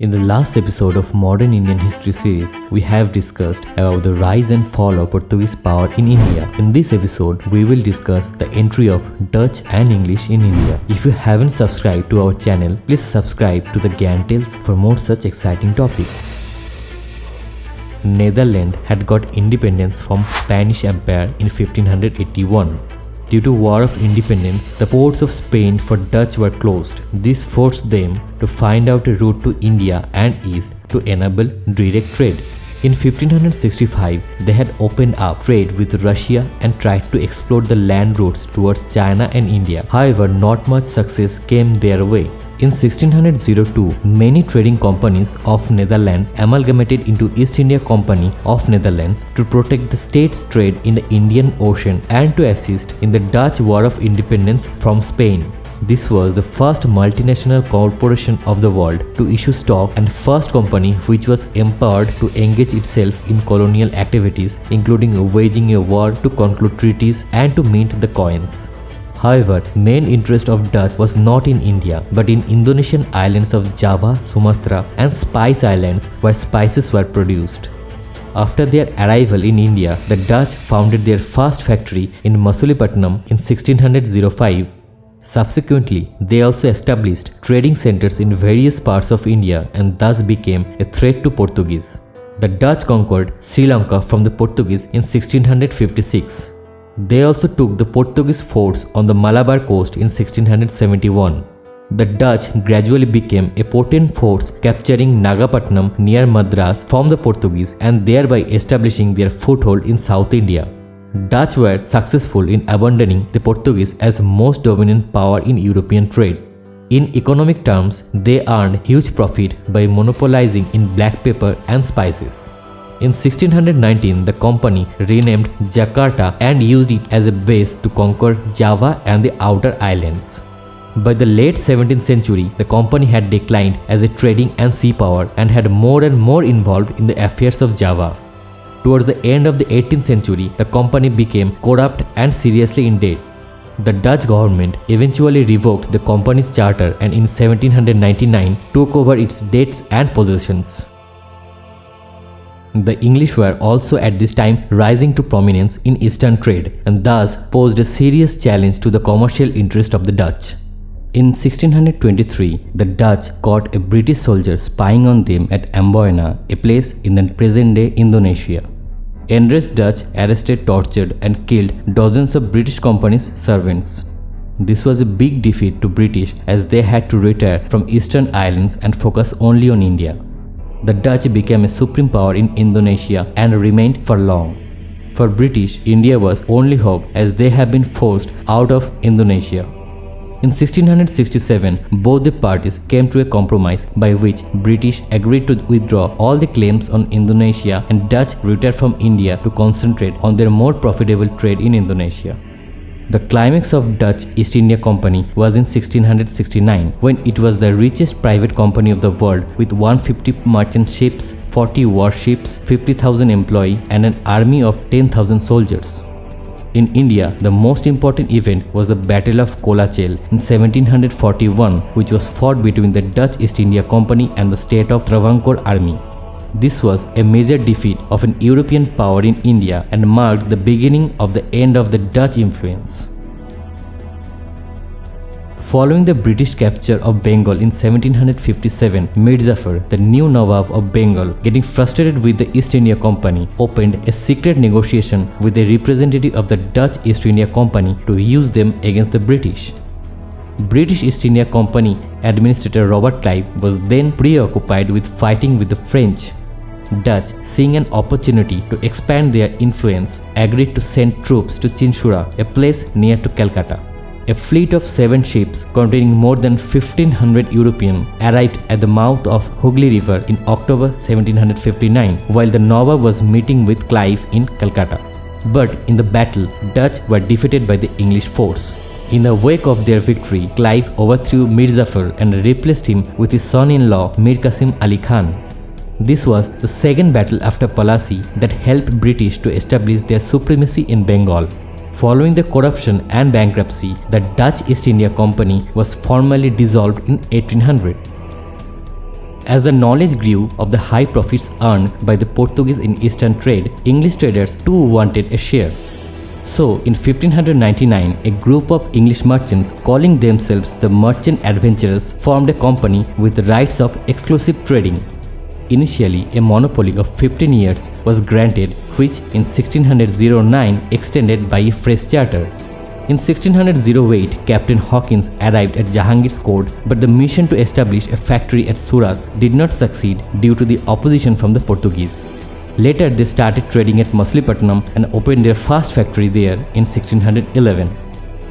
In the last episode of Modern Indian History series, we have discussed about the rise and fall of Portuguese power in India. In this episode, we will discuss the entry of Dutch and English in India. If you haven't subscribed to our channel, please subscribe to the Gyan Tales for more such exciting topics. Netherlands had got independence from Spanish Empire in 1581. Due to War of Independence, the ports of Spain for Dutch were closed. This forced them to find out a route to India and East to enable direct trade. In 1565, they had opened up trade with Russia and tried to explore the land routes towards China and India. However, not much success came their way. In 1602, many trading companies of Netherlands amalgamated into East India Company of Netherlands to protect the state's trade in the Indian Ocean and to assist in the Dutch War of Independence from Spain. This was the first multinational corporation of the world to issue stock and first company which was empowered to engage itself in colonial activities, including waging a war to conclude treaties and to mint the coins. However, main interest of Dutch was not in India, but in Indonesian islands of Java, Sumatra and Spice Islands where spices were produced. After their arrival in India, the Dutch founded their first factory in Masulipattinam in 1605. Subsequently, they also established trading centers in various parts of India and thus became a threat to Portuguese. The Dutch conquered Sri Lanka from the Portuguese in 1656. They also took the Portuguese forts on the Malabar coast in 1671. The Dutch gradually became a potent force, capturing Nagapattinam near Madras from the Portuguese and thereby establishing their foothold in South India. Dutch were successful in abandoning the Portuguese as most dominant power in European trade. In economic terms, they earned huge profit by monopolizing in black pepper and spices. In 1619, the company renamed Jakarta and used it as a base to conquer Java and the outer islands. By the late 17th century, the company had declined as a trading and sea power and had more and more involved in the affairs of Java. Towards the end of the 18th century, the company became corrupt and seriously in debt. The Dutch government eventually revoked the company's charter and in 1799 took over its debts and possessions. The English were also at this time rising to prominence in Eastern trade and thus posed a serious challenge to the commercial interest of the Dutch. In 1623, the Dutch caught a British soldier spying on them at Amboina, a place in the present-day Indonesia. Enraged Dutch arrested, tortured and killed dozens of British company's servants. This was a big defeat to British as they had to retire from Eastern Islands and focus only on India. The Dutch became a supreme power in Indonesia and remained for long. For British, India was only hope as they had been forced out of Indonesia. In 1667, both the parties came to a compromise by which British agreed to withdraw all the claims on Indonesia and Dutch retired from India to concentrate on their more profitable trade in Indonesia. The climax of Dutch East India Company was in 1669 when it was the richest private company of the world with 150 merchant ships, 40 warships, 50,000 employees and an army of 10,000 soldiers. In India, the most important event was the Battle of Kolachel in 1741, which was fought between the Dutch East India Company and the state of Travancore army. This was a major defeat of an European power in India and marked the beginning of the end of the Dutch influence. Following the British capture of Bengal in 1757, Mir Jafar, the new Nawab of Bengal, getting frustrated with the East India Company, opened a secret negotiation with a representative of the Dutch East India Company to use them against the British. British East India Company Administrator Robert Clive was then preoccupied with fighting with the French. Dutch, seeing an opportunity to expand their influence, agreed to send troops to Chinsura, a place near to Calcutta. A fleet of 7 ships containing more than 1,500 Europeans arrived at the mouth of Hooghly River in October 1759 while the Nawab was meeting with Clive in Calcutta. But in the battle, Dutch were defeated by the English force. In the wake of their victory, Clive overthrew Mir Jafar and replaced him with his son-in-law Mir Qasim Ali Khan. This was the second battle after Plassey that helped British to establish their supremacy in Bengal. Following the corruption and bankruptcy, the Dutch East India Company was formally dissolved in 1800. As the knowledge grew of the high profits earned by the Portuguese in Eastern trade, English traders too wanted a share. So, in 1599, a group of English merchants calling themselves the Merchant Adventurers formed a company with the rights of exclusive trading. Initially, a monopoly of 15 years was granted, which in 1609 extended by a fresh charter. In 1608, Captain Hawkins arrived at Jahangir's court, but the mission to establish a factory at Surat did not succeed due to the opposition from the Portuguese. Later, they started trading at Masulipattinam and opened their first factory there in 1611.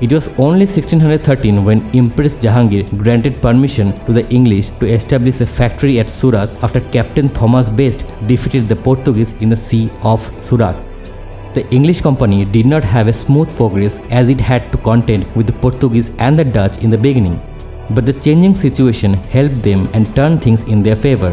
It was only 1613 when Empress Jahangir granted permission to the English to establish a factory at Surat after Captain Thomas Best defeated the Portuguese in the Sea of Surat. The English company did not have a smooth progress as it had to contend with the Portuguese and the Dutch in the beginning. But the changing situation helped them and turned things in their favor.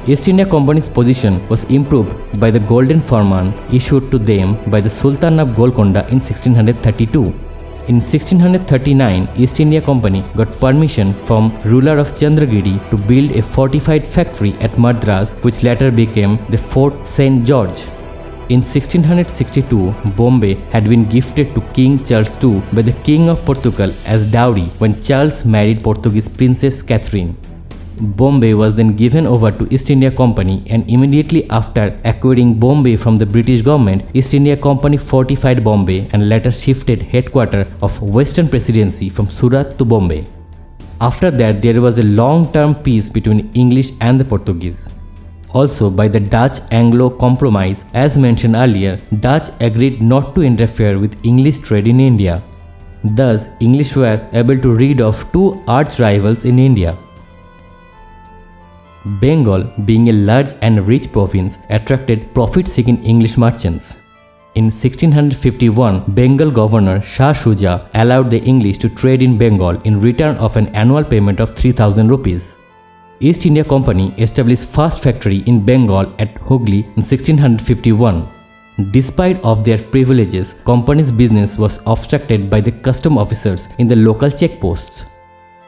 East India Company's position was improved by the Golden Firman issued to them by the Sultan of Golconda in 1632. In 1639, East India Company got permission from ruler of Chandragiri to build a fortified factory at Madras, which later became the Fort St. George. In 1662, Bombay had been gifted to King Charles II by the King of Portugal as dowry when Charles married Portuguese Princess Catherine. Bombay was then given over to East India Company, and immediately after acquiring Bombay from the British government, East India Company fortified Bombay and later shifted headquarters of Western Presidency from Surat to Bombay. After that, there was a long-term peace between English and the Portuguese. Also, by the Dutch-Anglo Compromise, as mentioned earlier, Dutch agreed not to interfere with English trade in India. Thus, English were able to rid off two arch-rivals in India. Bengal, being a large and rich province, attracted profit-seeking English merchants. In 1651, Bengal governor Shah Shuja allowed the English to trade in Bengal in return of an annual payment of 3,000 rupees. East India Company established first factory in Bengal at Hooghly in 1651. Despite of their privileges, company's business was obstructed by the custom officers in the local checkposts.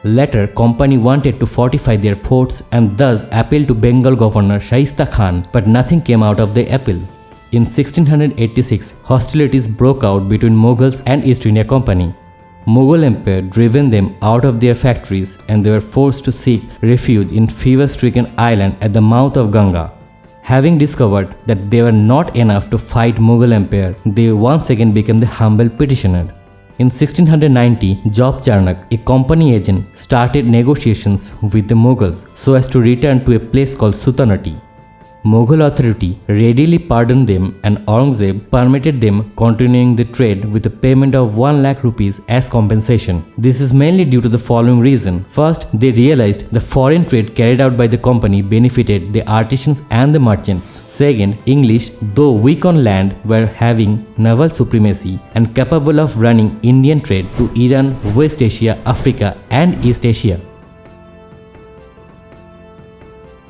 Later, company wanted to fortify their forts and thus appealed to Bengal governor Shaista Khan, but nothing came out of the appeal. In 1686, hostilities broke out between Mughals and East India Company. Mughal Empire driven them out of their factories and they were forced to seek refuge in fever-stricken island at the mouth of Ganga. Having discovered that they were not enough to fight Mughal Empire, they once again became the humble petitioner. In 1690, Job Charnock, a company agent, started negotiations with the Mughals so as to return to a place called Sultanate. Mughal authority readily pardoned them and Aurangzeb permitted them continuing the trade with a payment of 1 lakh rupees as compensation. This is mainly due to the following reason. First, they realized the foreign trade carried out by the company benefited the artisans and the merchants. Second, English, though weak on land, were having naval supremacy and capable of running Indian trade to Iran, West Asia, Africa and East Asia.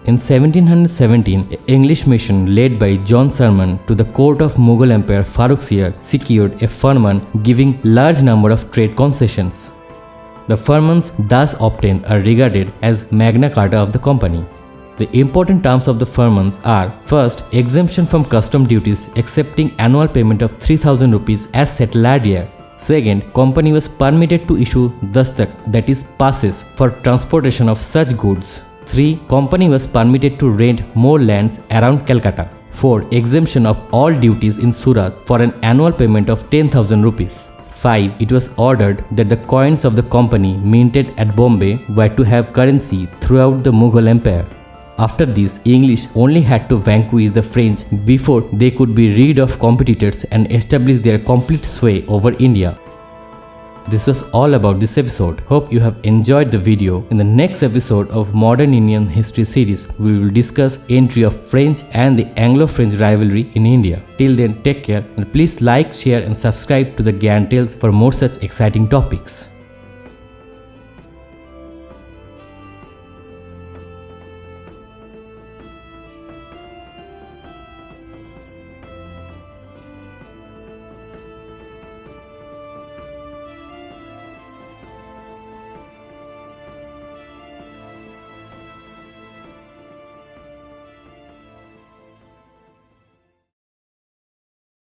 In 1717, an English mission led by John Sherman to the court of Mughal Emperor Farrukhsiyar secured a firman giving large number of trade concessions. The firmans thus obtained are regarded as Magna Carta of the company. The important terms of the firmans are: first, exemption from custom duties excepting annual payment of 3,000 rupees as settled earlier. Second, company was permitted to issue dastak, that is passes, for transportation of such goods. 3. Company was permitted to rent more lands around Calcutta. 4. Exemption of all duties in Surat for an annual payment of 10,000 rupees. 5. It was ordered that the coins of the company minted at Bombay were to have currency throughout the Mughal Empire. After this, English only had to vanquish the French before they could be rid of competitors and establish their complete sway over India. This was all about this episode. Hope you have enjoyed the video. In the next episode of Modern Indian History series, we will discuss entry of French and the Anglo-French rivalry in India. Till then, take care and please like, share and subscribe to the Gyan Tales for more such exciting topics.